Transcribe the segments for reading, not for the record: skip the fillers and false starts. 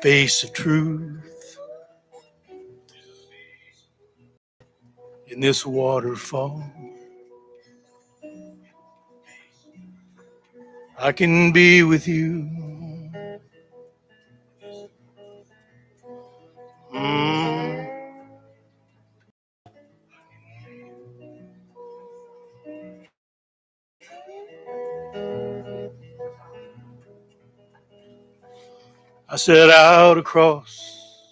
face of truth in this waterfall. I can be with you. I set out across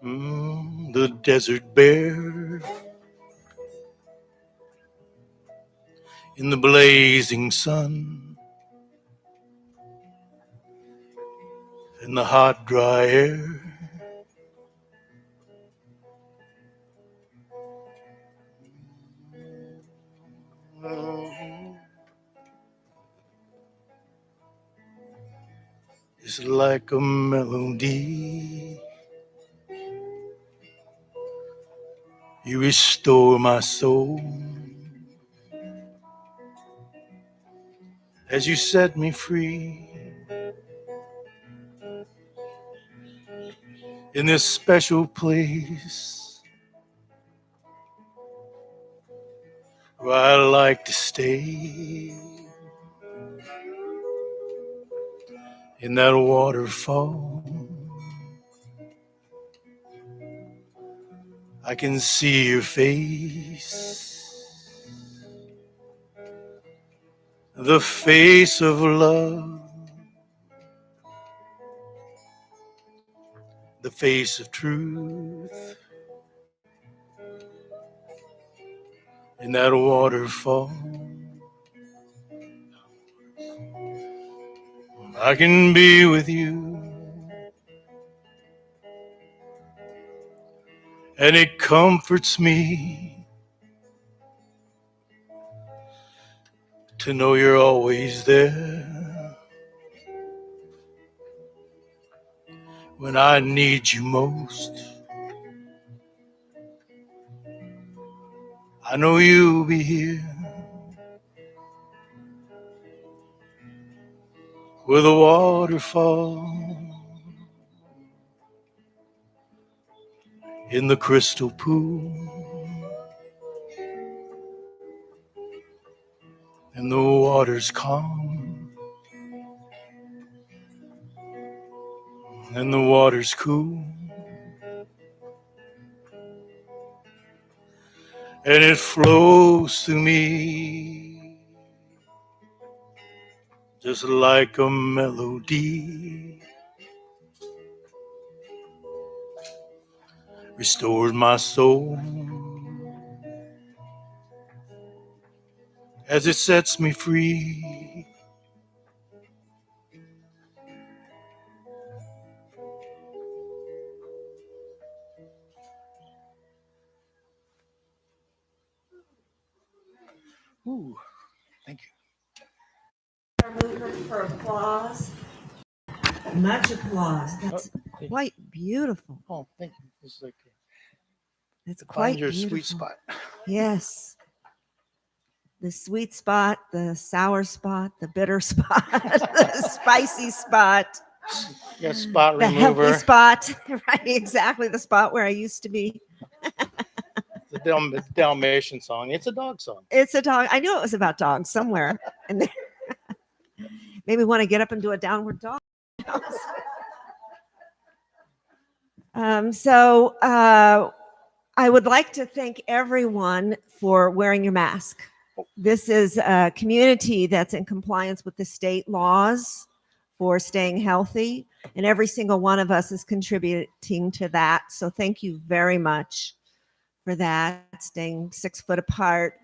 the desert bare in the blazing sun and the hot dry air. It's like a melody. You restore my soul as you set me free in this special place where I like to stay, in that waterfall. I can see your face, the face of love, the face of truth in that waterfall. I can be with you, and it comforts me to know you're always there when I need you most. I know you'll be here with a waterfall in the crystal pool, and the water's calm, and the water's cool, and it flows through me just like a melody. Restores my soul as it sets me free. Ooh, thank you. Our movement for applause. Much applause. That's quite beautiful. Oh, thank you. It's like It's find quite your beautiful. sweet spot. Yes. The sweet spot, the sour spot, the bitter spot, the spicy spot, Yeah, spot the remover. healthy spot. Right, exactly the spot where I used to be. The Dalmatian song. It's a dog song. It's a dog. I knew it was about dogs somewhere in there. Maybe want to get up and do a downward dog. I would like to thank everyone for wearing your mask. This is a community that's in compliance with the state laws for staying healthy, and every single one of us is contributing to that. So thank you very much for that, staying 6 foot apart,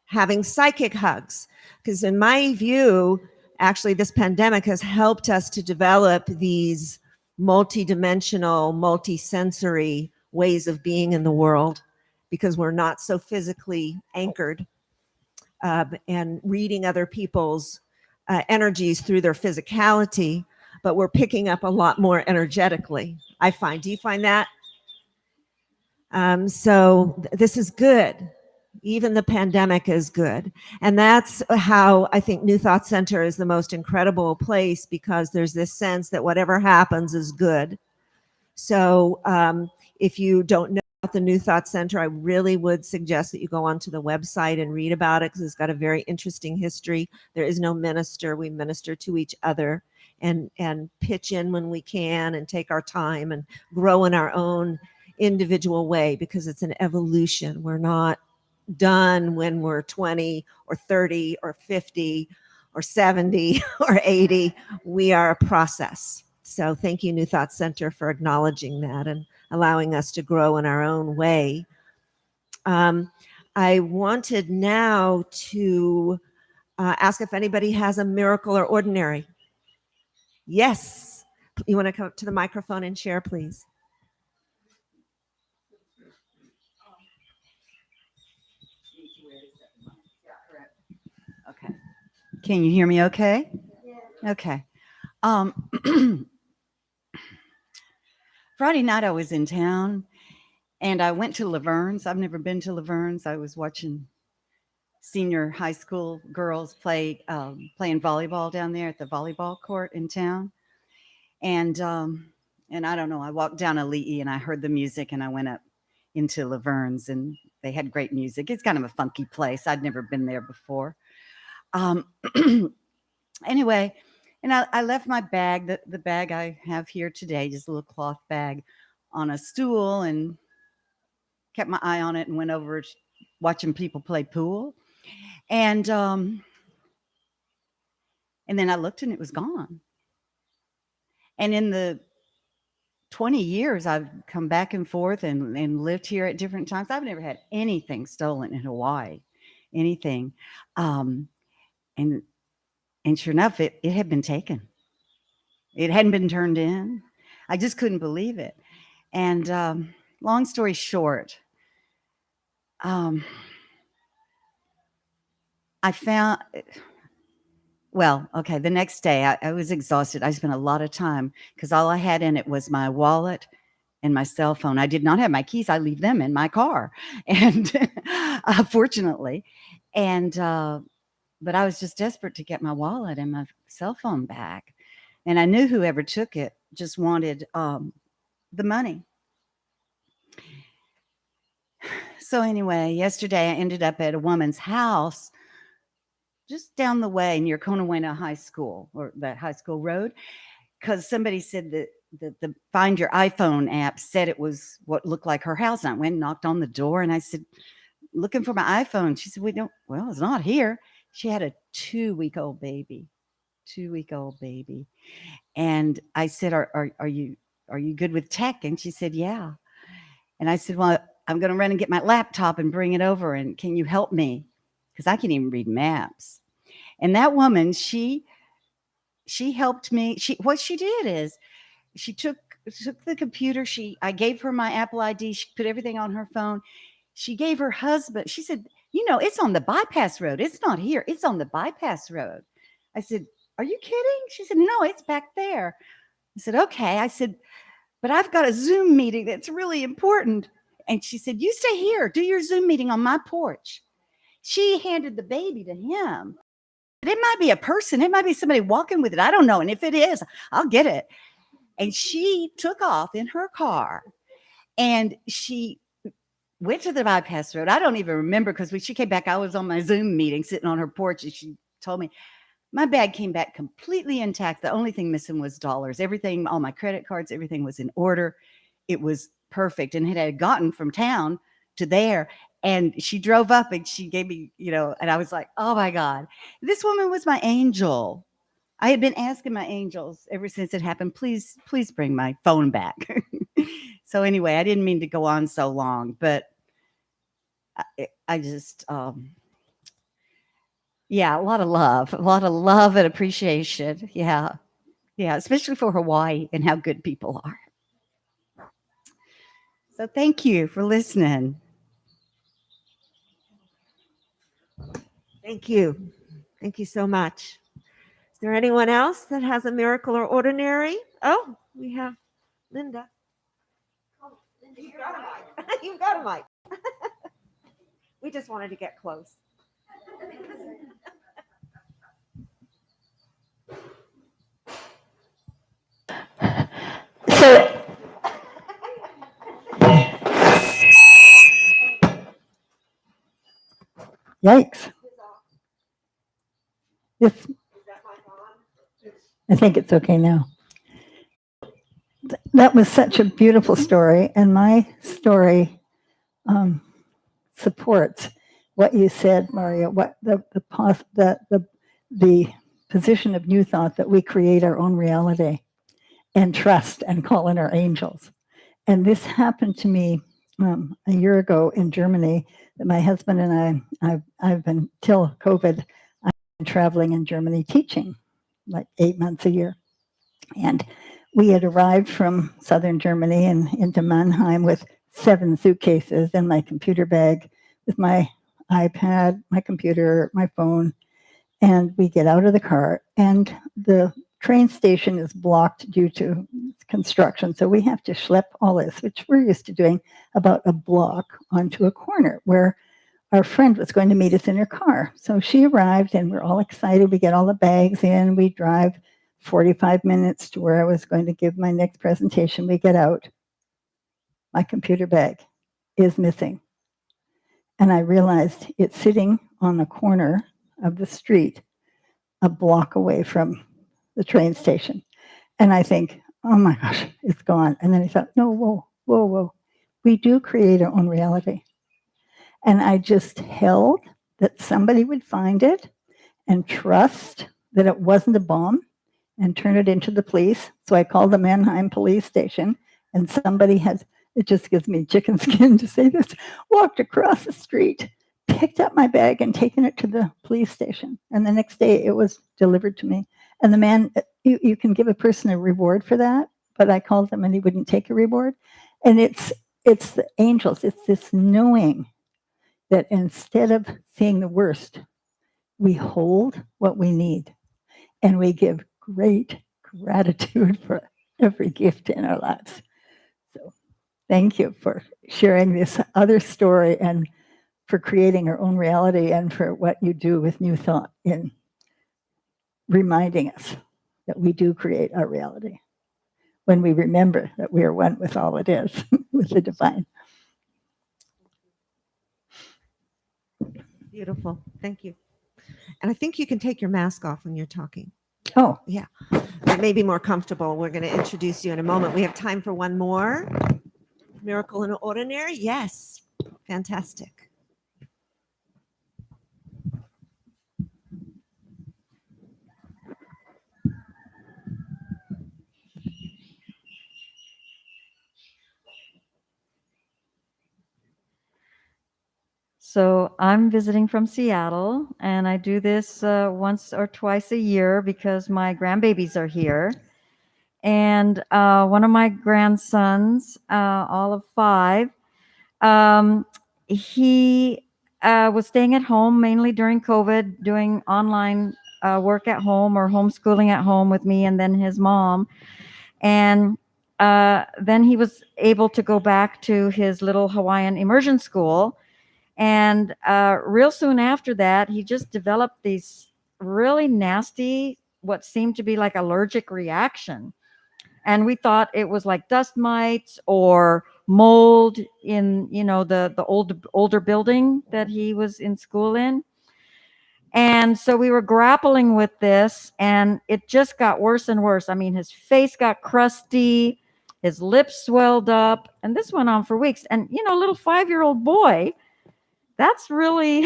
having psychic hugs. Because in my view, actually, this pandemic has helped us to develop these multidimensional, multisensory ways of being in the world, because we're not so physically anchored and reading other people's energies through their physicality, but we're picking up a lot more energetically, I find. Do you find that? So this is good. Even the pandemic is good. And that's how I think New Thought Center is the most incredible place, because there's this sense that whatever happens is good. So if you don't know about the New Thought Center, I really would suggest that you go onto the website and read about it, because it's got a very interesting history. There is no minister. We minister to each other and pitch in when we can and take our time and grow in our own individual way, because it's an evolution. We're not done when we're 20 or 30 or 50 or 70 or 80. We are a process. So thank you, New Thought Center, for acknowledging that and allowing us to grow in our own way. I wanted now to ask if anybody has a miracle or ordinary. Yes. You want to come up to the microphone and share, please? Okay. Can you hear me okay? Yeah. Okay. Friday night I was in town and I went to Laverne's. I've never been to Laverne's. I was watching senior high school girls playing volleyball down there at the volleyball court in town. And I don't know, I walked down Ali'i and I heard the music and I went up into Laverne's and they had great music. It's kind of a funky place. I'd never been there before. Anyway, and I left my bag, the bag I have here today, just a little cloth bag, on a stool and kept my eye on it and went over watching people play pool. And then I looked and it was gone. And in the 20 years I've come back and forth and lived here at different times, I've never had anything stolen in Hawaii, anything. And sure enough, it had been taken. It hadn't been turned in. I just couldn't believe it. And long story short, I found, the next day I was exhausted. I spent a lot of time because all I had in it was my wallet and my cell phone. I did not have my keys. I leave them in my car, and fortunately, but I was just desperate to get my wallet and my cell phone back. And I knew whoever took it just wanted the money. So anyway, yesterday I ended up at a woman's house just down the way near Conowena High School, or that high school road, because somebody said that the Find Your iPhone app said it was what looked like her house. And I went and knocked on the door and I said, looking for my iPhone. She said, it's not here. She had a 2-week-old baby. And I said, are you good with tech? And she said, yeah. And I said, well, I'm going to run and get my laptop and bring it over. And can you help me? Because I can't even read maps. And that woman, she helped me. What she did is she took the computer. I gave her my Apple ID. She put everything on her phone. She gave her husband. She said, it's on the bypass road. It's not here. It's on the bypass road. I said, are you kidding? She said, no, it's back there. I said, okay. I said, but I've got a Zoom meeting that's really important. And she said, you stay here. Do your Zoom meeting on my porch. She handed the baby to him. It might be a person. It might be somebody walking with it. I don't know. And if it is, I'll get it. And she took off in her car and she went to the bypass road. I don't even remember, because when she came back, I was on my Zoom meeting sitting on her porch, and she told me my bag came back completely intact. The only thing missing was dollars. Everything, all my credit cards, everything was in order. It was perfect. And it had gotten from town to there. And she drove up and she gave me, and I was like, oh my God, this woman was my angel. I had been asking my angels ever since it happened, please bring my phone back. So anyway, I didn't mean to go on so long, but I just, a lot of love and appreciation. Yeah, especially for Hawaii and how good people are. So thank you for listening. Thank you. Thank you so much. Is there anyone else that has a miracle or ordinary? Oh, we have Linda. Oh, Linda, you've got a mic. You've got a mic. We just wanted to get close. So, yikes. This, I think it's okay now. That was such a beautiful story, and my story supports what you said, Maria. What the position of new thought that we create our own reality and trust and call in our angels. And this happened to me a year ago in Germany. That my husband and I've been till COVID, I've been traveling in Germany teaching, like 8 months a year. And we had arrived from southern Germany and into Mannheim with 7 suitcases and my computer bag with my iPad, my computer, my phone. And we get out of the car and the train station is blocked due to construction. So we have to schlep all this, which we're used to doing, about a block onto a corner where our friend was going to meet us in her car. So she arrived and we're all excited. We get all the bags in. We drive 45 minutes to where I was going to give my next presentation. We get out. My computer bag is missing. And I realized it's sitting on the corner of the street, a block away from the train station. And I think, oh my gosh, it's gone. And then I thought, no, whoa. We do create our own reality. And I just held that somebody would find it and trust that it wasn't a bomb and turn it into the police. So I called the Mannheim police station and somebody had, it just gives me chicken skin to say this, walked across the street, picked up my bag and taken it to the police station. And the next day it was delivered to me. And the man, you can give a person a reward for that, but I called him and he wouldn't take a reward. And it's the angels, it's this knowing that instead of seeing the worst, we hold what we need and we give great gratitude for every gift in our lives. So thank you for sharing this other story and for creating our own reality and for what you do with New Thought in reminding us that we do create our reality when we remember that we are one with all it is, with the divine. Beautiful. Thank you. And I think you can take your mask off when you're talking. Oh, Yeah. It may be more comfortable. We're going to introduce you in a moment. We have time for one more. Miracle in the Ordinary. Yes. Fantastic. So I'm visiting from Seattle, and I do this once or twice a year because my grandbabies are here. And one of my grandsons, all of 5, he was staying at home mainly during COVID, doing online work at home or homeschooling at home with me and then his mom. And then he was able to go back to his little Hawaiian immersion school. And real soon after that, he just developed these really nasty, what seemed to be like allergic reaction. And we thought it was like dust mites or mold in, the older building that he was in school in. And so we were grappling with this, and it just got worse and worse. I mean, his face got crusty, his lips swelled up, and this went on for weeks. And, a little 5-year-old boy, that's really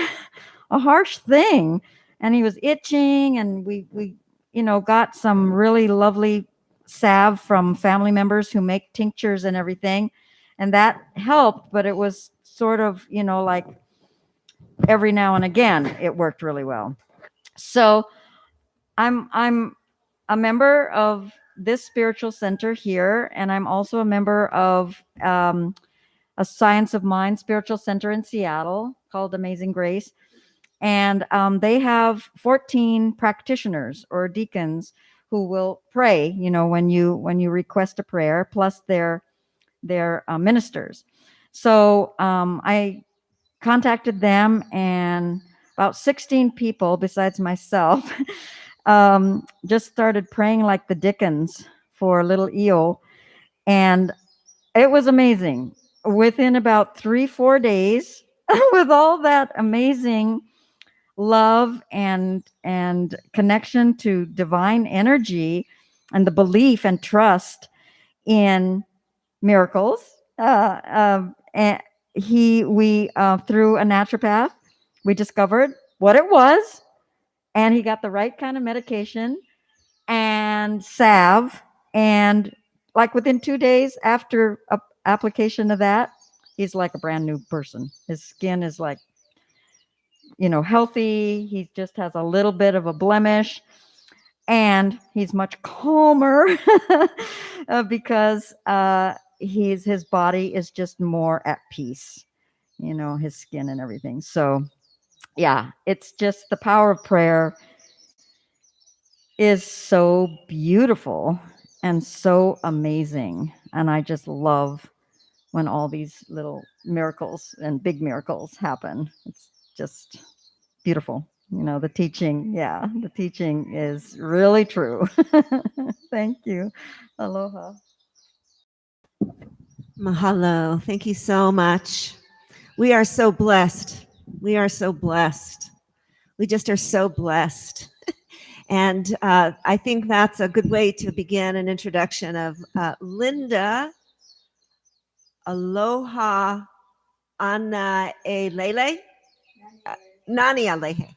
a harsh thing. And he was itching, and we got some really lovely salve from family members who make tinctures and everything. And that helped, but it was sort of, like every now and again, it worked really well. So I'm a member of this spiritual center here, and I'm also a member of a Science of Mind spiritual center in Seattle called Amazing Grace. And they have 14 practitioners or deacons who will pray, when you request a prayer, plus their ministers. So I contacted them, and about 16 people besides myself just started praying like the Dickens for little Eo. And it was amazing. Within about 3-4 days, with all that amazing love and connection to divine energy and the belief and trust in miracles, and we through a naturopath, we discovered what it was, and he got the right kind of medication and salve, and like within 2 days after application of that, he's like a brand new person. His skin is like, healthy. He just has a little bit of a blemish, and he's much calmer because his body is just more at peace, his skin and everything. So yeah, it's just the power of prayer is so beautiful and so amazing. And I just love when all these little miracles and big miracles happen. It's just beautiful. The teaching is really true. Thank you. Aloha. Mahalo. Thank you so much. We are so blessed. We are so blessed. We just are so blessed. And I think that's a good way to begin an introduction of Linda. Aloha Ana Elele. Nani Alehe.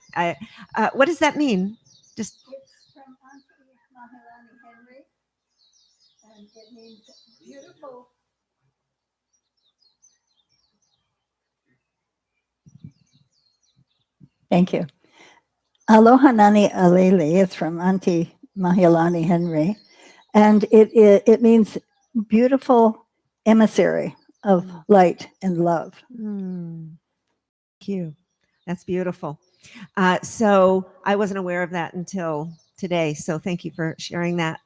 What does that mean? Just It's from Auntie Mahalani Henry, and it means beautiful. Thank you. Aloha Nani Alele is from Auntie Mahalani Henry, and it means beautiful emissary of light and love. thank you. That's beautiful. So I wasn't aware of that until today. So thank you for sharing that.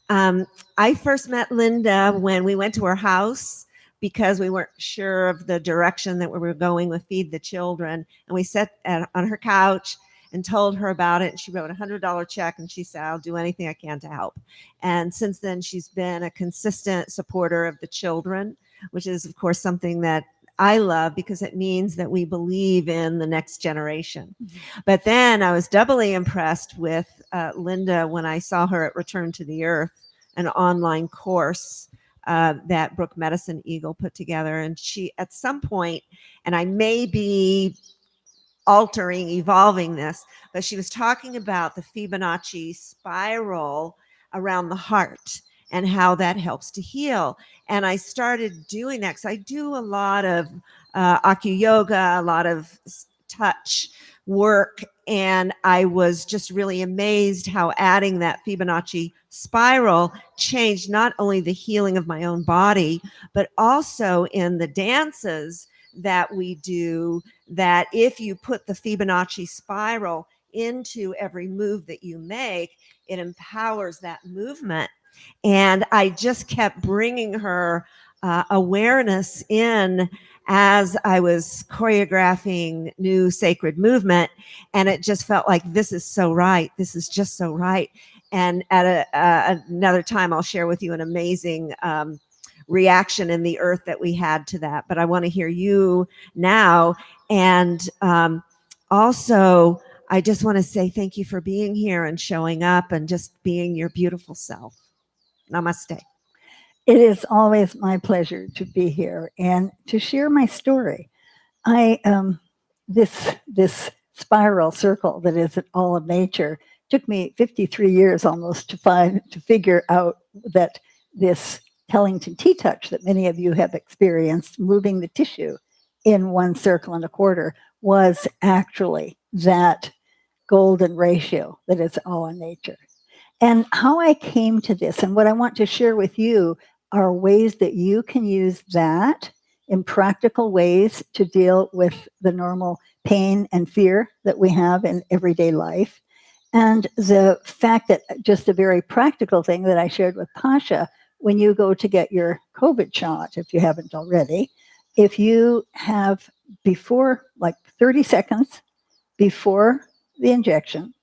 I first met Linda when we went to her house because we weren't sure of the direction that we were going with Feed the Children. And we sat on her couch and told her about it. She wrote a $100 check and she said, I'll do anything I can to help. And since then, she's been a consistent supporter of the children, which is, of course, something that I love because it means that we believe in the next generation. Mm-hmm. But then I was doubly impressed with Linda when I saw her at Return to the Earth, an online course that Brooke Medicine Eagle put together. And she, at some point, and I may be altering, evolving this, but she was talking about the Fibonacci spiral around the heart and how that helps to heal. And I started doing that because I do a lot of Aku yoga, a lot of touch work. And I was just really amazed how adding that Fibonacci spiral changed not only the healing of my own body, but also in the dances that we do, that if you put the Fibonacci spiral into every move that you make, it empowers that movement. And I just kept bringing her awareness in as I was choreographing new sacred movement. And it just felt like, this is so right. This is just so right. And at another time, I'll share with you an amazing reaction in the earth that we had to that. But I want to hear you now. And also, I just want to say thank you for being here and showing up and just being your beautiful self. Namaste. It is always my pleasure to be here and to share my story. I this spiral circle that is all of nature took me 53 years almost to figure out that this Tellington T-touch that many of you have experienced, moving the tissue in 1 circle and a quarter, was actually that golden ratio that is all in nature. And how I came to this, and what I want to share with you, are ways that you can use that in practical ways to deal with the normal pain and fear that we have in everyday life. And the fact that just a very practical thing that I shared with Pasha, when you go to get your COVID shot, if you haven't already, if you have before, like 30 seconds before the injection,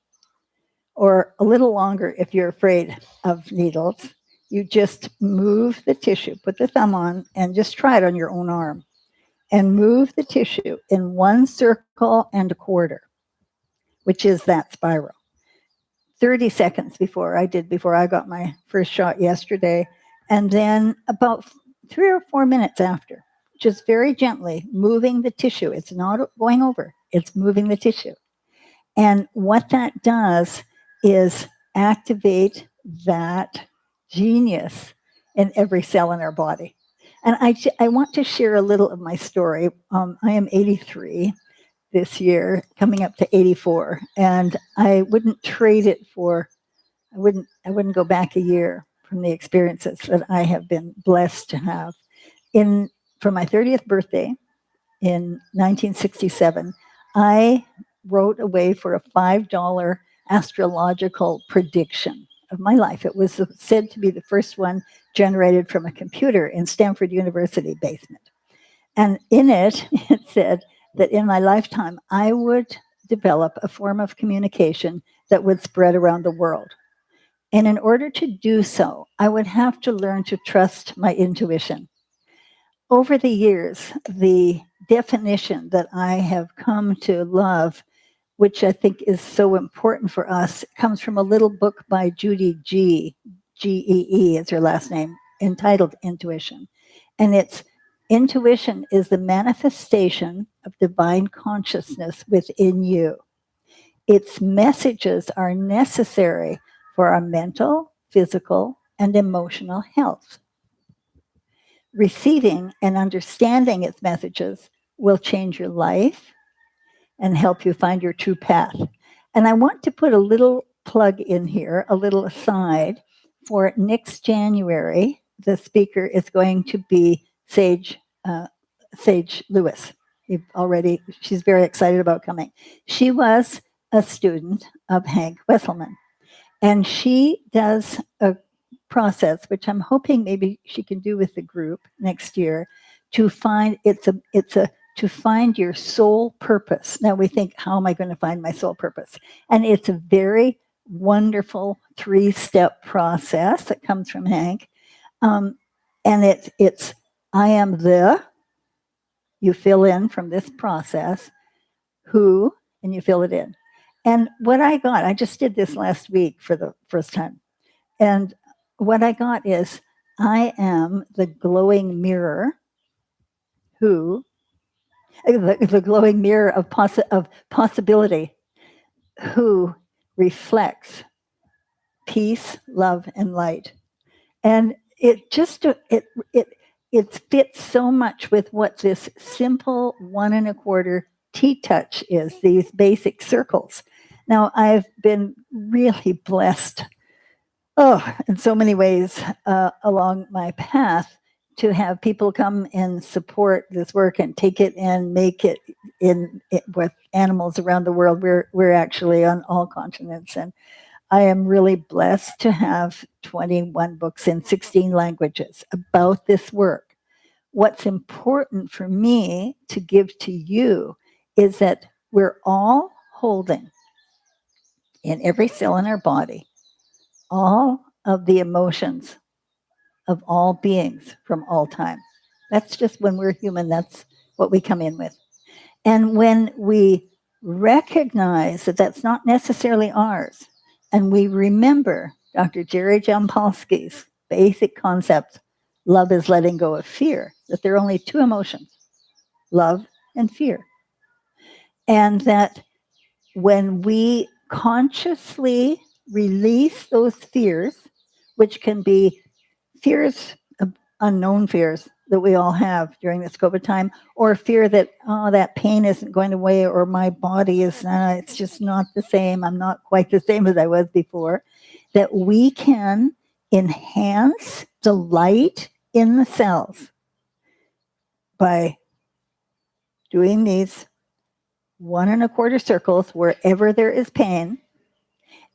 or a little longer if you're afraid of needles, you just move the tissue, put the thumb on, and just try it on your own arm, and move the tissue in 1 circle and a quarter, which is that spiral. 30 seconds before I got my first shot yesterday, and then about 3 or 4 minutes after, just very gently moving the tissue. It's not going over, it's moving the tissue. And what that does is activate that genius in every cell in our body. And I want to share a little of my story. I am 83 this year, coming up to 84, and I wouldn't trade it for, I wouldn't go back a year from the experiences that I have been blessed to have. For my 30th birthday in 1967, I wrote away for a $5 astrological prediction of my life. It was said to be the first one generated from a computer in Stanford University basement. And in it, it said that in my lifetime, I would develop a form of communication that would spread around the world. And in order to do so, I would have to learn to trust my intuition. Over the years, the definition that I have come to love, which I think is so important for us, comes from a little book by Judy G-E-E is her last name, entitled Intuition. And it's intuition is the manifestation of divine consciousness within you. Its messages are necessary for our mental, physical, and emotional health. Receiving and understanding its messages will change your life and help you find your true path. And I want to put a little plug in here, a little aside, for next January. The speaker is going to be Sage Lewis. She's very excited about coming. She was a student of Hank Wesselman, and she does a process, which I'm hoping maybe she can do with the group next year, to find to find your soul purpose. Now we think, how am I going to find my soul purpose? And it's a very wonderful 3-step process that comes from Hank. And it's I am you fill in from this process, who, and you fill it in. And what I got, I just did this last week for the first time. And what I got is, I am the glowing mirror who, the glowing mirror of possibility, who reflects peace, love, and light. And it just, it fits so much with what this simple 1 1/4 T-touch is, these basic circles. Now, I've been really blessed, in so many ways along my path, to have people come and support this work and take it and make it with animals around the world. We're actually on all continents, and I am really blessed to have 21 books in 16 languages about this work. What's important for me to give to you is that we're all holding in every cell in our body all of the emotions of all beings from all time. That's just when we're human, that's what we come in with. And when we recognize that that's not necessarily ours, and we remember Dr. Jerry Jampolsky's basic concept, love is letting go of fear, that there are only 2 emotions, love and fear. And that when we consciously release those fears, which can be fears, unknown fears that we all have during this COVID time, or fear that, that pain isn't going away, or my body is, it's just not the same, I'm not quite the same as I was before, that we can enhance the light in the cells by doing these 1 1/4 circles wherever there is pain,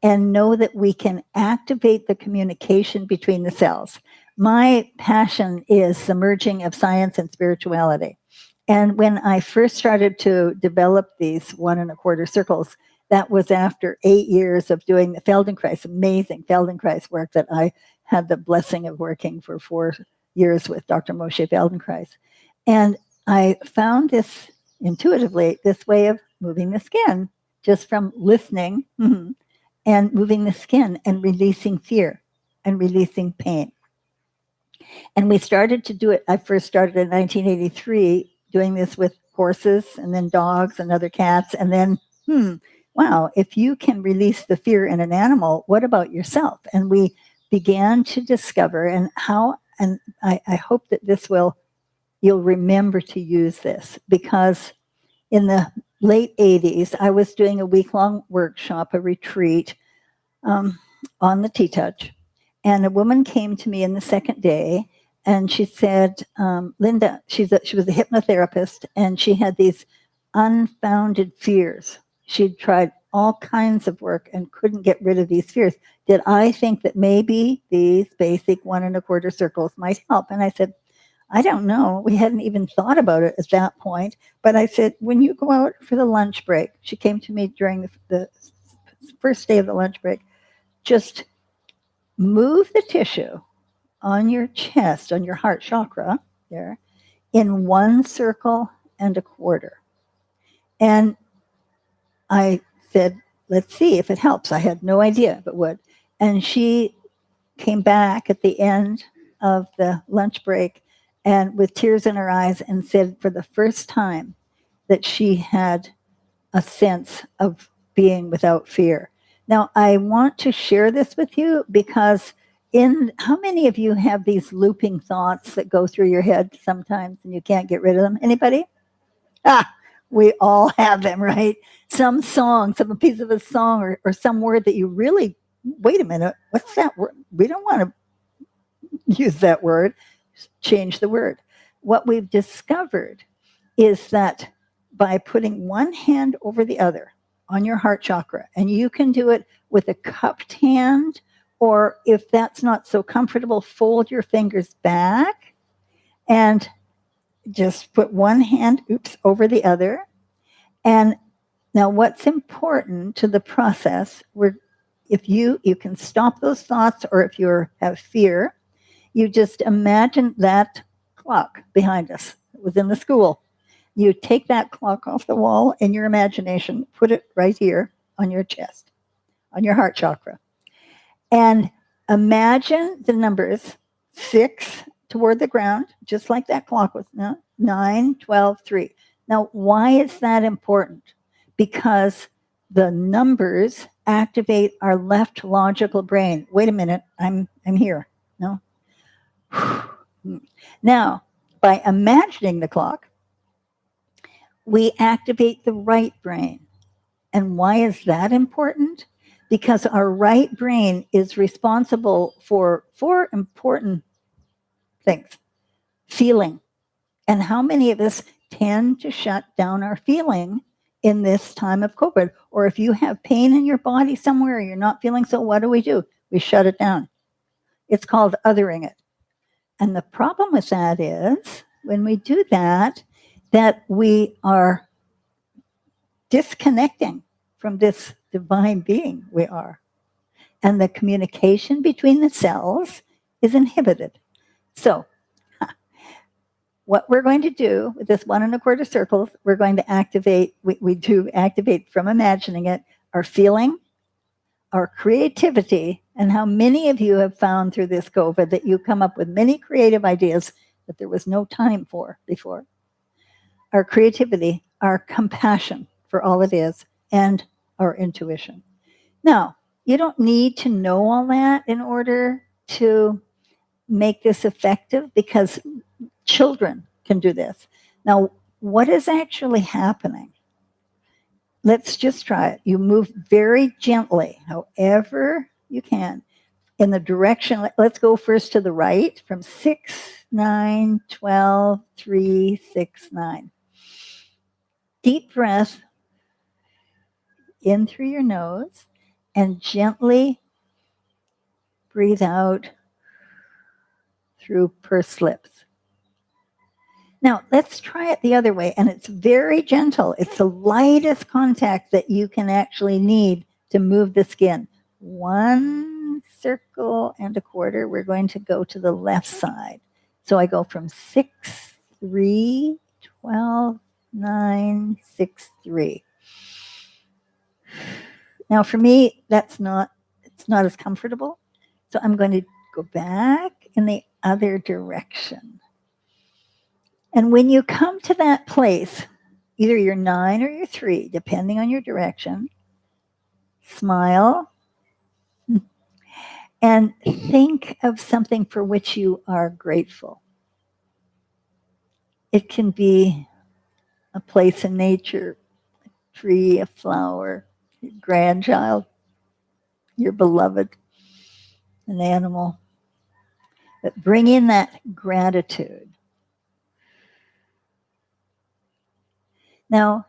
and know that we can activate the communication between the cells. my passion is the merging of science and spirituality. And when I first started to develop these 1.25 circles, that was after 8 years of doing the Feldenkrais, amazing Feldenkrais work that I had the blessing of working for 4 years with Dr. Moshe Feldenkrais. And I found this intuitively, this way of moving the skin, just from listening and moving the skin and releasing fear and releasing pain. And we started to do it. I first started in 1983 doing this with horses and then dogs and other cats. And then, wow, if you can release the fear in an animal, what about yourself? And we began to discover and I hope that you'll remember to use this, because in the late 80s, I was doing a week-long workshop, a retreat on the T-Touch. And a woman came to me in the second day and she said, Linda, she was a hypnotherapist and she had these unfounded fears. She'd tried all kinds of work and couldn't get rid of these fears. Did I think that maybe these basic 1.25 circles might help? And I said, I don't know. We hadn't even thought about it at that point. But I said, when you go out for the lunch break, she came to me during the first day of the lunch break, just move the tissue on your chest, on your heart chakra there, in 1.25 circles. And I said, let's see if it helps. I had no idea if it would. And she came back at the end of the lunch break and with tears in her eyes and said for the first time that she had a sense of being without fear. Now, I want to share this with you because how many of you have these looping thoughts that go through your head sometimes and you can't get rid of them? Anybody? We all have them, right? Some song, some piece of a song or some word that you really, wait a minute, what's that word? We don't want to use that word. Change the word. What we've discovered is that by putting one hand over the other on your heart chakra, and you can do it with a cupped hand, or if that's not so comfortable, fold your fingers back and just put one hand, over the other. And now what's important to the process, if you can stop those thoughts, or if you have fear, you just imagine that clock behind us. It was in the school. You take that clock off the wall in your imagination, put it right here on your chest, on your heart chakra. And imagine the numbers 6 toward the ground, just like that clock was now, 9, 12, 3. Now, why is that important? Because the numbers activate our left logical brain. Wait a minute, I'm here. No? Now, by imagining the clock, we activate the right brain. And why is that important? Because our right brain is responsible for 4 important things. Feeling. And how many of us tend to shut down our feeling in this time of COVID? Or if you have pain in your body somewhere, you're not feeling so, what do? We shut it down. It's called othering it. And the problem with that is when we do that we are disconnecting from this divine being we are. And the communication between the cells is inhibited. So what we're going to do with this 1.25 circles, we're going to activate, we do activate from imagining it, our feeling, our creativity, and how many of you have found through this COVID that you come up with many creative ideas that there was no time for before. Our creativity, our compassion for all it is, and our intuition. Now, you don't need to know all that in order to make this effective, because children can do this. Now, what is actually happening? Let's just try it. You move very gently, however you can, in the direction. Let's go first to the right from 6, 9, 12, 3, 6, 9. Deep breath in through your nose and gently breathe out through pursed lips. Now, let's try it the other way. And it's very gentle. It's the lightest contact that you can actually need to move the skin. 1 circle and a quarter. We're going to go to the left side. So I go from 6, 3, 12, 9, 6, 3. Now, for me, it's not as comfortable. So I'm going to go back in the other direction. And when you come to that place, either you're 9 or you're 3, depending on your direction, smile and think of something for which you are grateful. It can be a place in nature, a tree, a flower, your grandchild, your beloved, an animal. But bring in that gratitude. Now,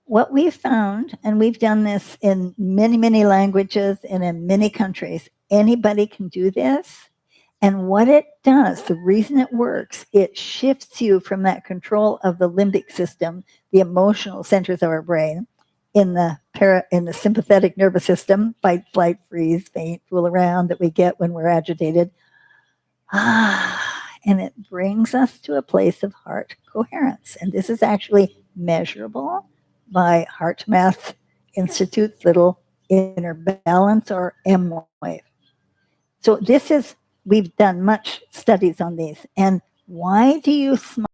what we've found, and we've done this in many, many languages and in many countries, anybody can do this. And what it does, the reason it works, it shifts you from that control of the limbic system, the emotional centers of our brain, in the sympathetic nervous system, fight, flight, freeze, faint, fool around, that we get when we're agitated. And it brings us to a place of heart coherence. And this is actually measurable by Heart Math Institute's little inner balance, or M wave. So we've done much studies on these. And why do you smile?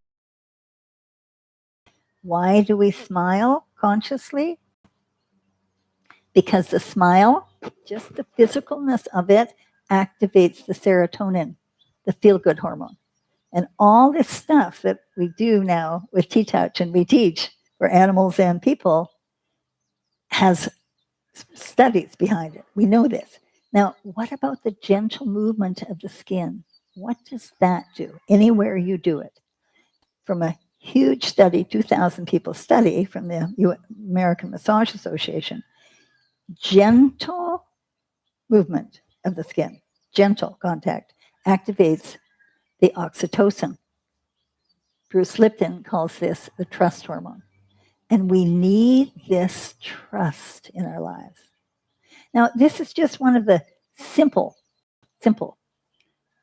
Why do we smile consciously? Because the smile, just the physicalness of it, activates the serotonin, the feel-good hormone. And all this stuff that we do now with T-Touch and we teach for animals and people has studies behind it. We know this. Now, what about the gentle movement of the skin? What does that do? Anywhere you do it. From a huge study, 2,000 people study from the American Massage Association, gentle movement of the skin, gentle contact, activates the oxytocin. Bruce Lipton calls this the trust hormone. And we need this trust in our lives. Now, this is just one of the simple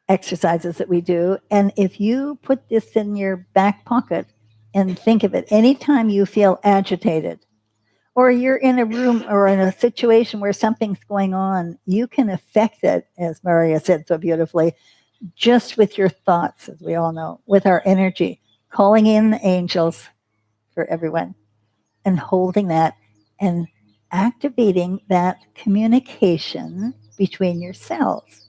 exercises that we do. And if you put this in your back pocket and think of it, anytime you feel agitated, or you're in a room or in a situation where something's going on, you can affect it, as Maria said so beautifully, just with your thoughts, as we all know, with our energy, calling in the angels for everyone and holding that and activating that communication between your cells.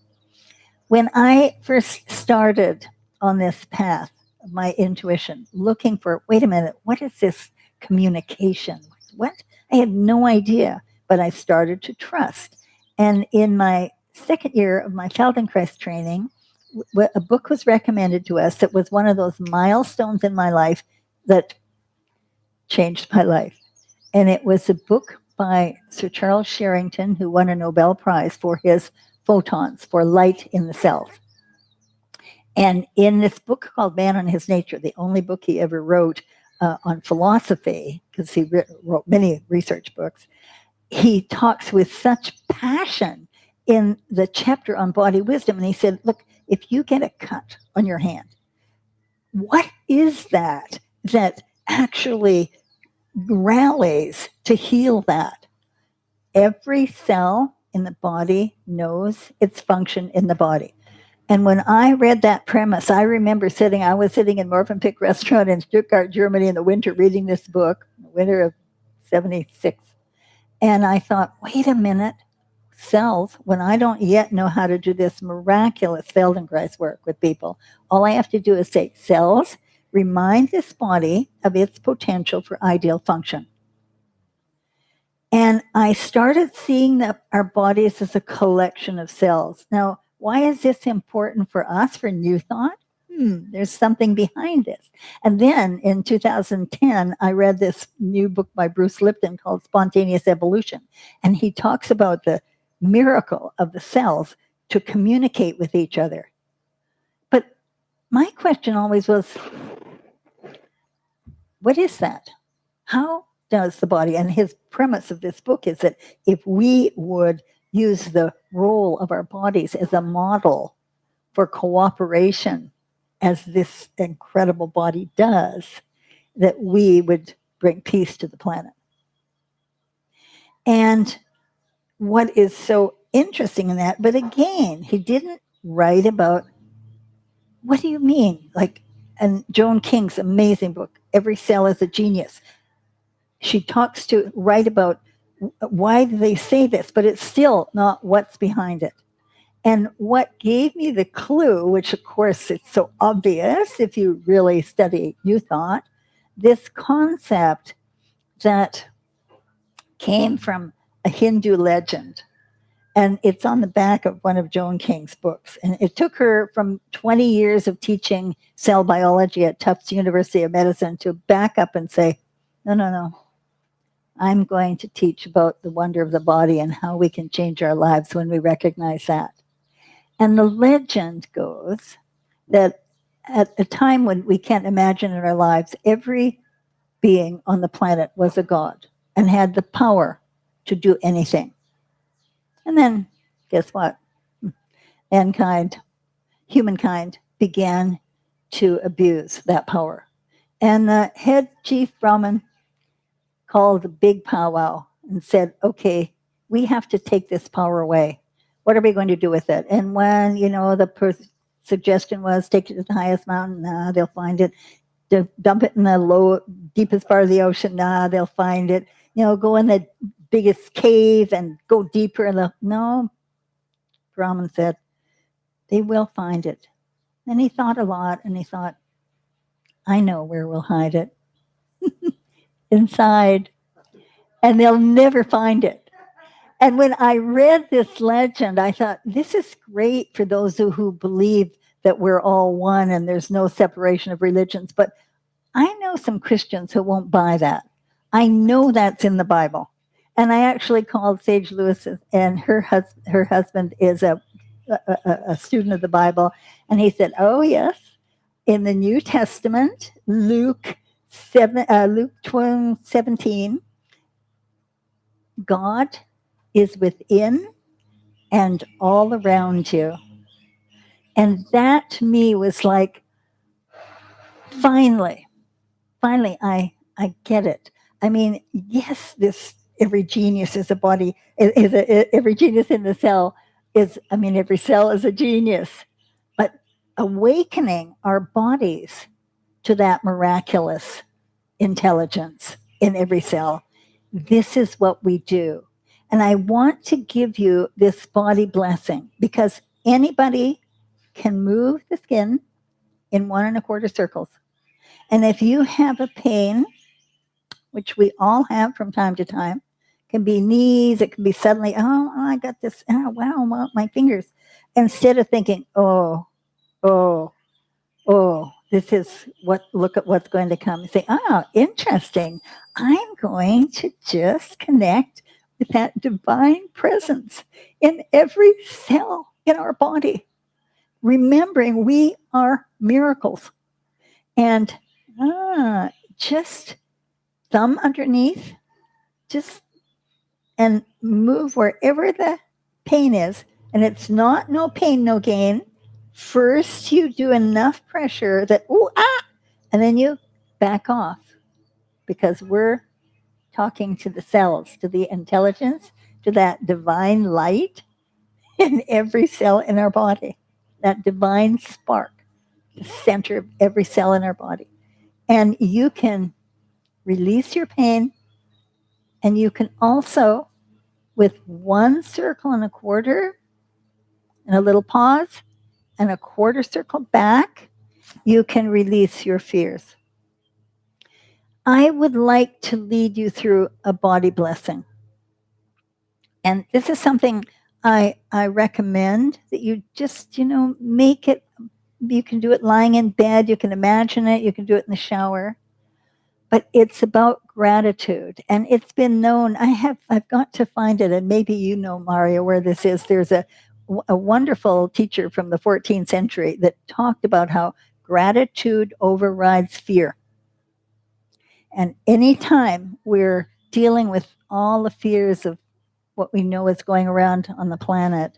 When I first started on this path of my intuition, looking for, wait a minute, what is this communication? What? I had no idea, but I started to trust. And in my second year of my Feldenkrais training, a book was recommended to us that was one of those milestones in my life that changed my life. And it was a book by Sir Charles Sherrington, who won a Nobel Prize for his photons, for light in the cells. And in this book called Man and His Nature, the only book he ever wrote on philosophy, because he wrote many research books, he talks with such passion in the chapter on body wisdom. And he said, look, if you get a cut on your hand, what is that actually rallies to heal that? Every cell in the body knows its function in the body. And when I read that premise, I remember I was sitting in Morphenpick restaurant in Stuttgart, Germany in the winter, reading this book, the winter of 76. And I thought, wait a minute, cells, when I don't yet know how to do this miraculous Feldenkrais work with people, all I have to do is say, cells, remind this body of its potential for ideal function. And I started seeing our bodies as a collection of cells. Now, why is this important for us, for New Thought? There's something behind this. And then in 2010, I read this new book by Bruce Lipton called Spontaneous Evolution. And he talks about the miracle of the cells to communicate with each other. But my question always was, what is that? How does the body, and his premise of this book is that if we would use the role of our bodies as a model for cooperation, as this incredible body does, that we would bring peace to the planet. And what is so interesting in that, but again, he didn't write about, what do you mean? Like, and Joan King's amazing book, Every Cell is a Genius. She talks to write about why do they say this, but it's still not what's behind it. And what gave me the clue, which of course it's so obvious if you really study New Thought, this concept that came from a Hindu legend. And it's on the back of one of Joan King's books. And it took her from 20 years of teaching cell biology at Tufts University of Medicine to back up and say, no. I'm going to teach about the wonder of the body and how we can change our lives when we recognize that. And the legend goes that at a time when we can't imagine in our lives, every being on the planet was a god and had the power to do anything. And then, guess what? Humankind began to abuse that power. And the head chief Brahmin called a big powwow and said, okay, we have to take this power away. What are we going to do with it? And when, the suggestion was take it to the highest mountain, nah, they'll find it. Dump it in the deepest part of the ocean, nah, they'll find it. Go in the biggest cave and go deeper in no. Brahman said, they will find it. And he thought a lot, and he thought, I know where we'll hide it. Inside. And they'll never find it. And when I read this legend, I thought, this is great for those who believe that we're all one and there's no separation of religions. But I know some Christians who won't buy that. I know that's in the Bible. And I actually called Sage Lewis, and her husband is a student of the Bible. And he said, oh, yes, in the New Testament, Luke 17, God is within and all around you. And that to me was like, finally, I get it. I mean, yes, every genius is a body, every genius in the cell every cell is a genius. But awakening our bodies to that miraculous intelligence in every cell, this is what we do. And I want to give you this body blessing because anybody can move the skin in 1 1/4 circles. And if you have a pain, which we all have from time to time, it can be knees, it can be suddenly, I got this, wow, my fingers. Instead of thinking, oh, this is look at what's going to come. Say, interesting. I'm going to just connect with that divine presence in every cell in our body. Remembering we are miracles. And just thumb underneath, and move wherever the pain is. And it's not no pain, no gain. First, you do enough pressure that, and then you back off because we're talking to the cells, to the intelligence, to that divine light in every cell in our body, that divine spark, the center of every cell in our body. And you can release your pain, and you can also, with 1 circle and a quarter and a little pause and a 1/4 circle back, you can release your fears. I would like to lead you through a body blessing. And this is something I recommend that you just, make it. You can do it lying in bed. You can imagine it. You can do it in the shower. But it's about gratitude. And it's been known. I've got to find it. And maybe you know, Mario, where this is. There's a wonderful teacher from the 14th century that talked about how gratitude overrides fear. And anytime we're dealing with all the fears of what we know is going around on the planet,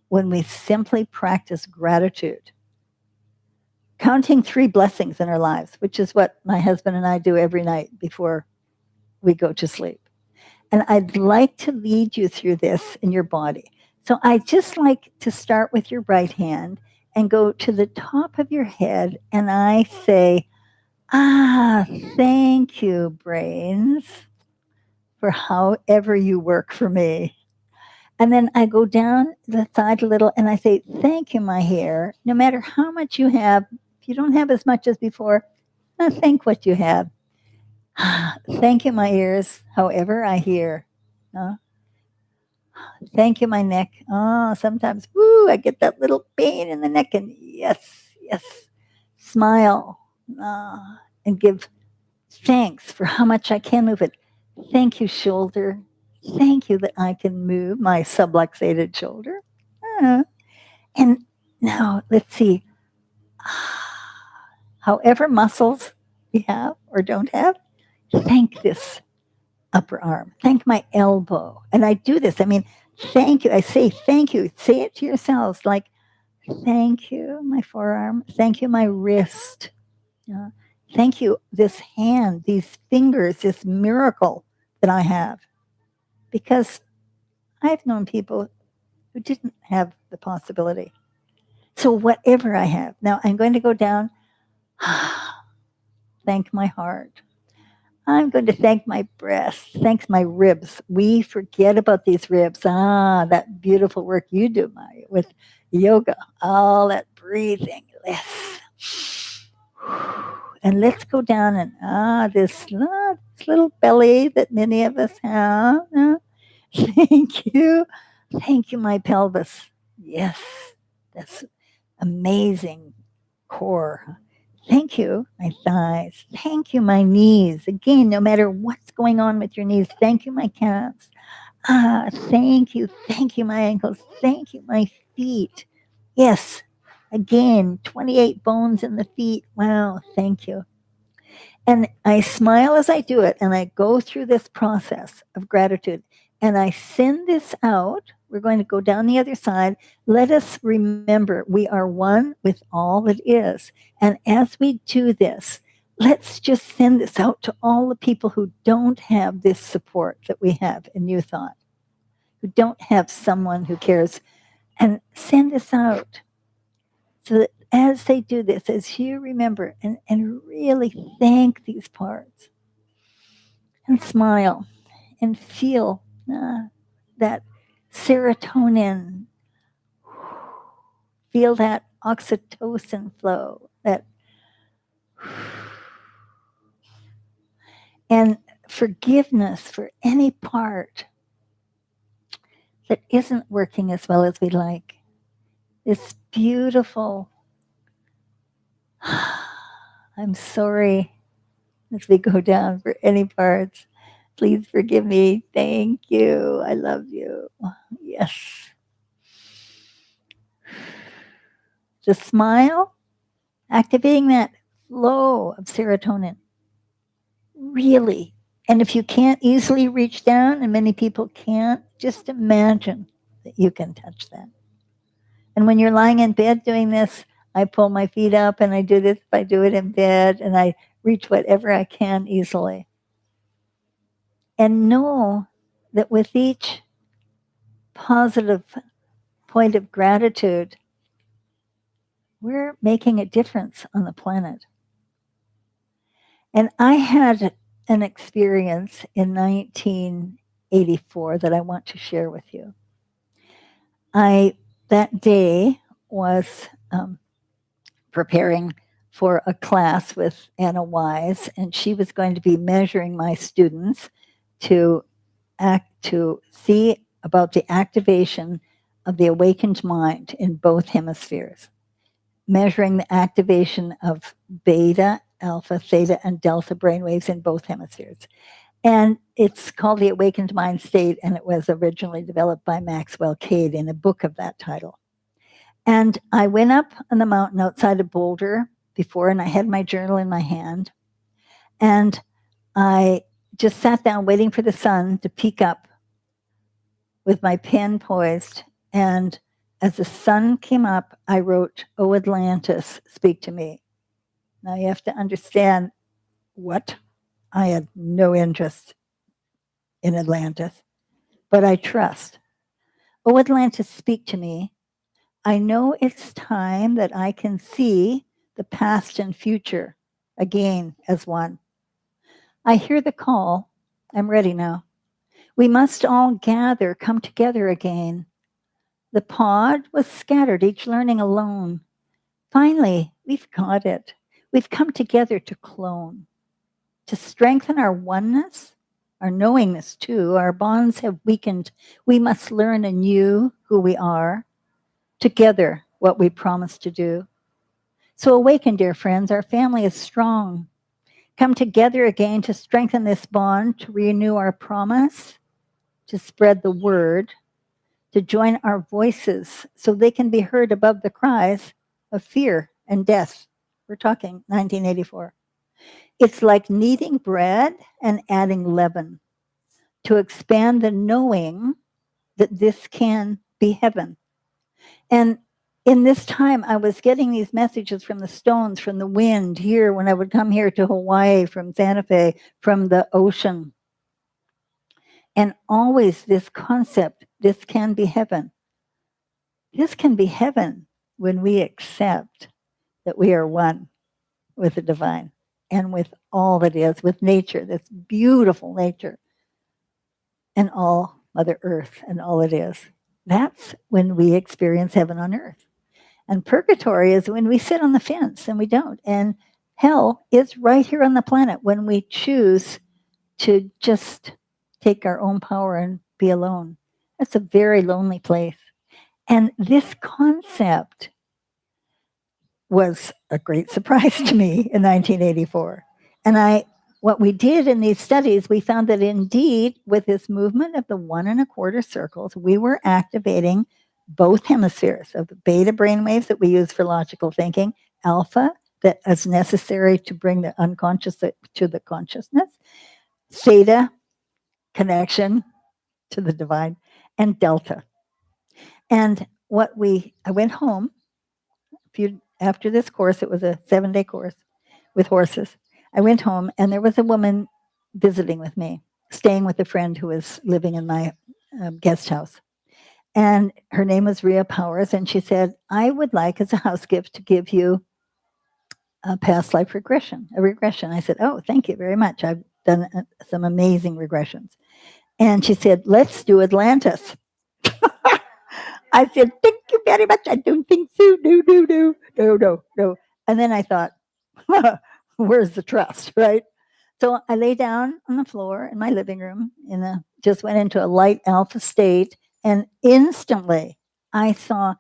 when we simply practice gratitude, counting 3 blessings in our lives, which is what my husband and I do every night before we go to sleep. And I'd like to lead you through this in your body. So I just like to start with your right hand and go to the top of your head. And I say, thank you, brains, for however you work for me. And then I go down the side a little and I say, thank you, my hair. No matter how much you have, if you don't have as much as before, thank what you have. Thank you, my ears, however I hear. Thank you, my neck. Sometimes, I get that little pain in the neck. And yes, smile and give thanks for how much I can move it. Thank you, shoulder. Thank you that I can move my subluxated shoulder. And now let's see. However muscles we have or don't have, thank this upper arm. Thank my elbow. And I do this. I mean, thank you. I say thank you. Say it to yourselves like, thank you, my forearm. Thank you, my wrist. Thank you, this hand, these fingers, this miracle that I have. Because I've known people who didn't have the possibility. So whatever I have. Now I'm going to go down. Thank my heart. I'm going to thank my breasts. Thanks my ribs. We forget about these ribs. That beautiful work you do, Maya, with yoga. All that breathing. And let's go down and this little belly that many of us have. Thank you. Thank you, my pelvis. Yes, that's amazing core. Thank you, my thighs. Thank you, my knees. Again, no matter what's going on with your knees, thank you, my calves. Thank you. Thank you, my ankles. Thank you, my feet. Yes, again, 28 bones in the feet. Wow, thank you. And I smile as I do it, and I go through this process of gratitude, and I send this out. We're going to go down the other side. Let us remember we are one with all that is. And as we do this, let's just send this out to all the people who don't have this support that we have in New Thought, who don't have someone who cares. And send this out so that as they do this, as you remember, and really thank these parts, and smile, and feel that serotonin, feel that oxytocin flow, and forgiveness for any part that isn't working as well as we like. This beautiful, I'm sorry, as we go down for any parts. Please forgive me. Thank you. I love you. Yes. The smile, activating that flow of serotonin. Really. And if you can't easily reach down, and many people can't, just imagine that you can touch that. And when you're lying in bed doing this, I pull my feet up and I do this. I do it in bed and I reach whatever I can easily. And know that with each positive point of gratitude, we're making a difference on the planet. And I had an experience in 1984 that I want to share with you. That day was preparing for a class with Anna Wise, and she was going to be measuring my students to see about the activation of the awakened mind in both hemispheres, measuring the activation of beta, alpha, theta, and delta brainwaves in both hemispheres. And it's called The Awakened Mind State, and it was originally developed by Maxwell Cade in a book of that title. And I went up on the mountain outside of Boulder, before, and I had my journal in my hand. And I just sat down waiting for the sun to peek up with my pen poised. And as the sun came up, I wrote, "O Atlantis, speak to me." Now you have to understand what? I had no interest in Atlantis, but I trust. "O Atlantis, speak to me. I know it's time that I can see the past and future again as one. I hear the call. I'm ready now. We must all gather, come together again. The pod was scattered, each learning alone. Finally, we've got it. We've come together to clone, to strengthen our oneness, our knowingness too. Our bonds have weakened. We must learn anew who we are, together what we promised to do. So awaken, dear friends, our family is strong. Come together again to strengthen this bond, to renew our promise, to spread the word, to join our voices so they can be heard above the cries of fear and death." We're talking 1984. "It's like kneading bread and adding leaven to expand the knowing that this can be heaven." And in this time, I was getting these messages from the stones, from the wind here when I would come here to Hawaii, from Santa Fe, from the ocean. And always this concept, this can be heaven. This can be heaven when we accept that we are one with the divine and with all that is, with nature, this beautiful nature, and all Mother Earth and all it is. That's when we experience heaven on earth. And purgatory is when we sit on the fence and we don't. And hell is right here on the planet when we choose to just take our own power and be alone. That's a very lonely place. And this concept was a great surprise to me in 1984. And what we did in these studies, we found that indeed, with this movement of the 1 1/4 circles, we were activating both hemispheres of the beta brainwaves that we use for logical thinking, alpha, that is necessary to bring the unconscious to the consciousness, theta, connection to the divine, and delta. And I went home after this course. It was a 7-day course with horses. I went home, and there was a woman visiting with me, staying with a friend who was living in my guest house. And her name was Rhea Powers, and she said, "I would like, as a house gift, to give you a past life regression, a regression." I said, "Oh, thank you very much. I've done some amazing regressions." And she said, "Let's do Atlantis." I said, "Thank you very much. I don't think so. No. And then I thought, where's the trust, right? So I lay down on the floor in my living room, just went into a light alpha state, and instantly I saw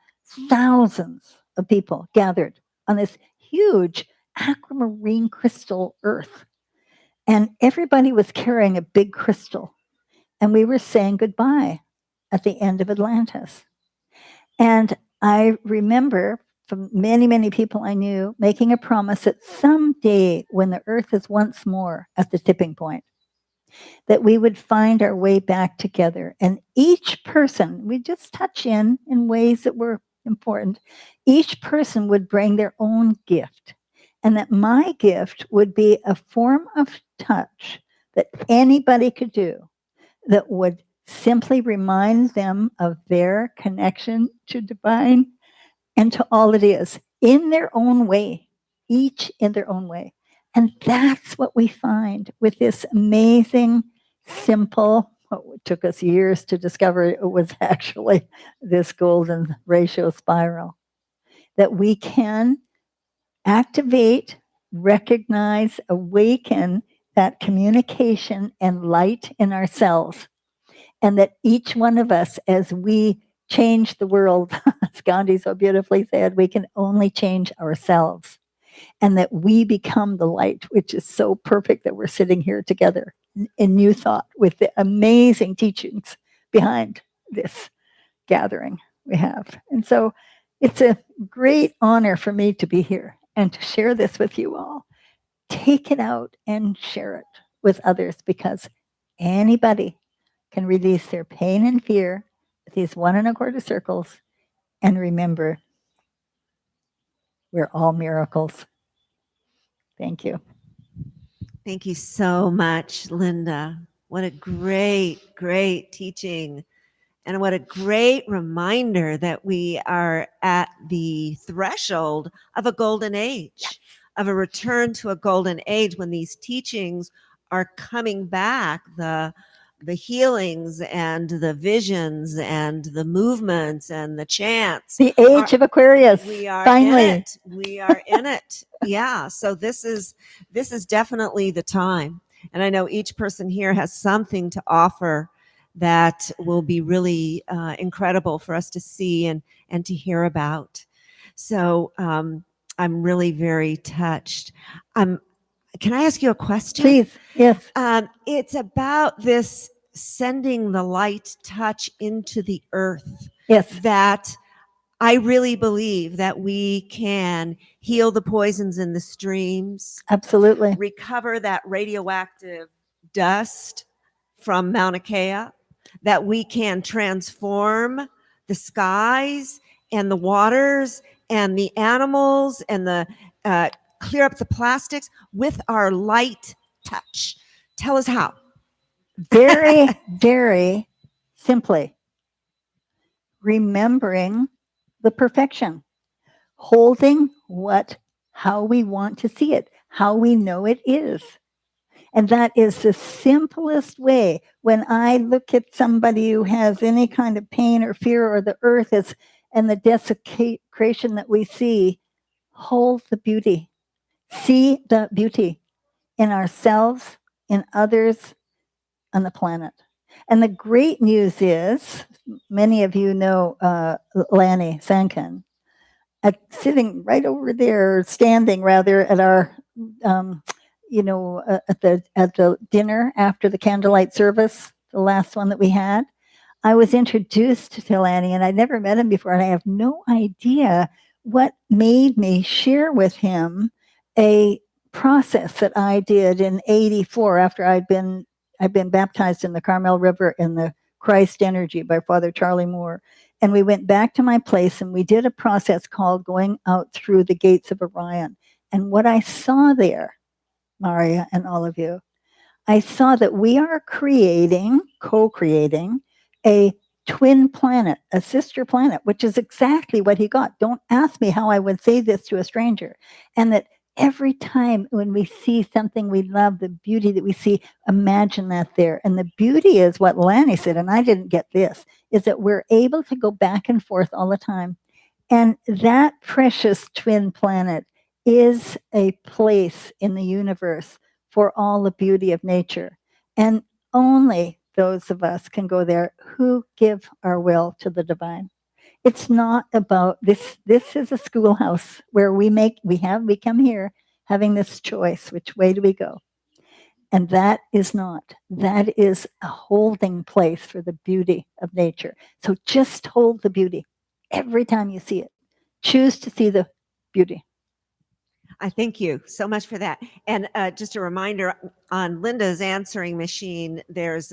thousands of people gathered on this huge aquamarine crystal earth. And everybody was carrying a big crystal. And we were saying goodbye at the end of Atlantis. And I remember from many, many people I knew making a promise that someday, when the earth is once more at the tipping point, that we would find our way back together. And each person, we just touch in ways that were important. Each person would bring their own gift. And that my gift would be a form of touch that anybody could do that would simply remind them of their connection to divine and to all it is in their own way, each in their own way. And that's what we find with this amazing, simple, what took us years to discover it was actually this golden ratio spiral, that we can activate, recognize, awaken that communication and light in ourselves. And that each one of us, as we change the world, as Gandhi so beautifully said, we can only change ourselves. And that we become the light, which is so perfect that we're sitting here together in new thought with the amazing teachings behind this gathering we have. And so it's a great honor for me to be here and to share this with you all. Take it out and share it with others, because anybody can release their pain and fear with these 1 1/4 circles. And remember, we're all miracles. Thank you. Thank you so much, Linda. What a great, great teaching. And what a great reminder that we are at the threshold of a golden age, of a return to a golden age when these teachings are coming back, the healings and the visions and the movements and the chants. The age of Aquarius. We are finally. in it. We are in it. Yeah. So this is definitely the time. And I know each person here has something to offer that will be really incredible for us to see and to hear about. So I'm really very touched. Can I ask you a question? Please, yes. It's about this sending the light touch into the earth. Yes. That I really believe that we can heal the poisons in the streams, Absolutely. recover that radioactive dust from Mauna Kea, that we can transform the skies and the waters and the animals and the clear up the plastics with our light touch. Tell us how. Very, very simply. Remembering the perfection, holding how we want to see it, how we know it is. And that is the simplest way. When I look at somebody who has any kind of pain or fear, or the earth is, and the desecration that we see, hold the beauty. See the beauty in ourselves, in others, on the planet. And the great news is, many of you know Lanny Sankin, sitting right over there, standing rather, at our at the dinner after the candlelight service, the last one that we had. I was introduced to Lanny, and I'd never met him before, and I have no idea what made me share with him a process that I did in '84 after I'd been baptized in the Carmel River in the Christ Energy by Father Charlie Moore. And we went back to my place and we did a process called going out through the gates of Orion. And what I saw there, Maria and all of you, I saw that we are co-creating a twin planet, a sister planet, which is exactly what he got. Don't ask me how I would say this to a stranger. And that every time when we see something we love, the beauty that we see, imagine that there. And the beauty is what Lanny said, and I didn't get this, is that we're able to go back and forth all the time. And that precious twin planet is a place in the universe for all the beauty of nature. And only those of us can go there who give our will to the divine. It's not about this. This is a schoolhouse where we come here having this choice. Which way do we go? And that is a holding place for the beauty of nature. So just hold the beauty every time you see it. Choose to see the beauty. I thank you so much for that. And just a reminder, on Linda's answering machine, there's,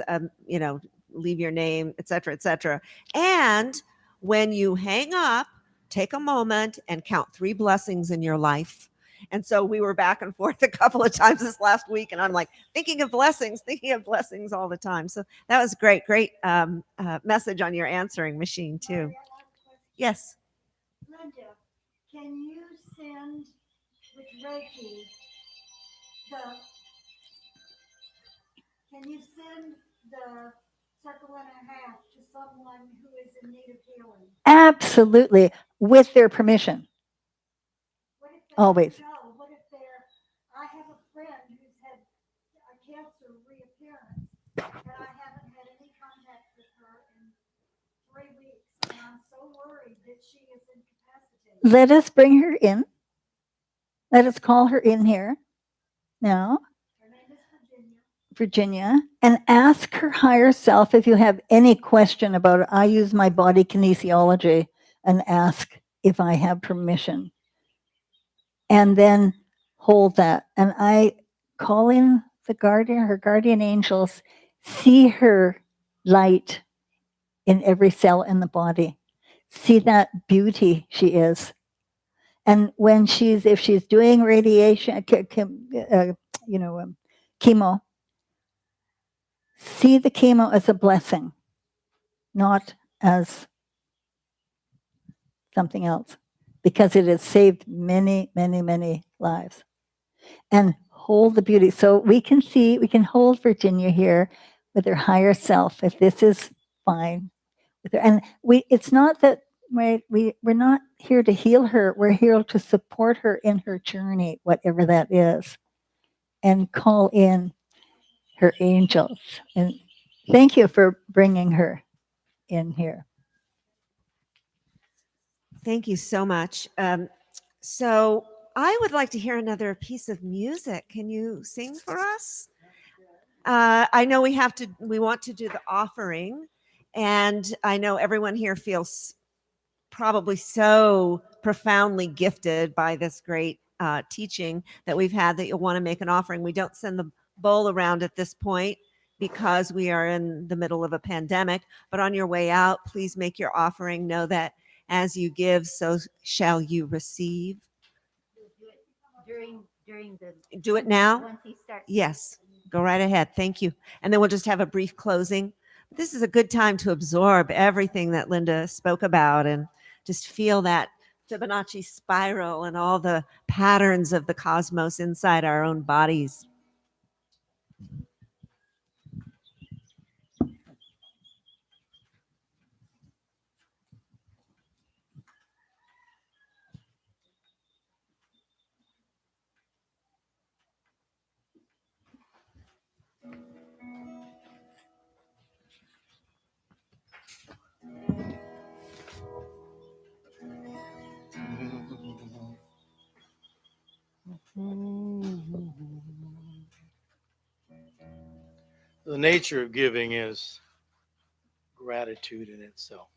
leave your name, et cetera, et cetera. And when you hang up, take a moment and count 3 blessings in your life. And so we were back and forth a couple of times this last week, and I'm like thinking of blessings all the time. So that was great message on your answering machine too. Yes. Linda, can you send with Reiki the circle and a half to someone who is in need of healing? Absolutely, with their permission. What if Always. No, what if I have a friend who's had a cancer reappearance, and I haven't had any contact with her in 3 weeks, and I'm so worried that she is incapacitated. Let us bring her in. Let us call her in here now, Her name is Virginia, and ask her higher self if you have any question about it. I use my body kinesiology and ask if I have permission and then hold that. And I call in her guardian angels, see her light in every cell in the body, see that beauty she is. And when if she's doing radiation, chemo, see the chemo as a blessing, not as something else, because it has saved many, many, many lives. And hold the beauty. So we can hold Virginia here with her higher self, if this is fine with her. And it's not that we're not here to heal her. We're here to support her in her journey, whatever that is, and call in her angels. And thank you for bringing her in here. Thank you so much. So I would like to hear another piece of music. Can you sing for us? I know we want to do the offering, and I know everyone here feels probably so profoundly gifted by this great teaching that we've had that you'll want to make an offering. We don't send the bowl around at this point because we are in the middle of a pandemic, but on your way out, please make your offering. Know that as you give, so shall you receive. Do it now? Yes, go right ahead. Thank you. And then we'll just have a brief closing. This is a good time to absorb everything that Linda spoke about and just feel that Fibonacci spiral and all the patterns of the cosmos inside our own bodies. The nature of giving is gratitude in itself.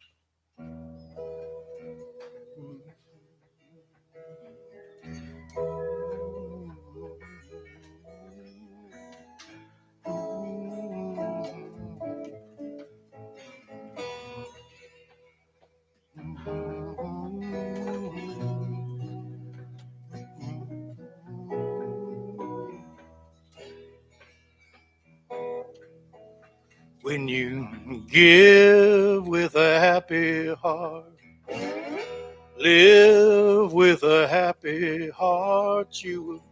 When you give with a happy heart, live with a happy heart, you will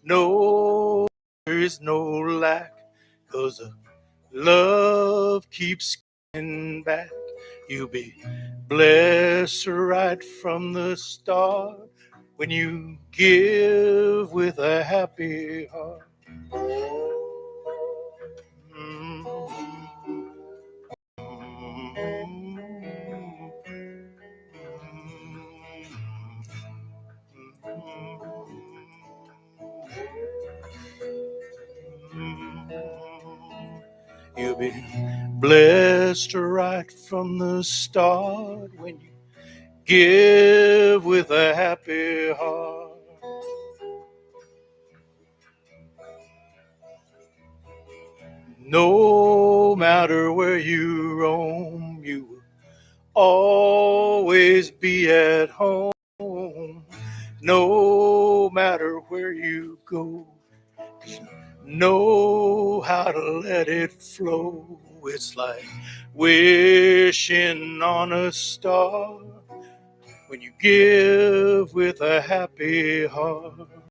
know there is no lack, 'cause love keeps coming back. You'll be blessed right from the start when you give with a happy heart. You'll be blessed right from the start when you give with a happy heart. No matter where you roam, you will always be at home. No matter where you go, know how to let it flow. It's like wishing on a star when you give with a happy heart.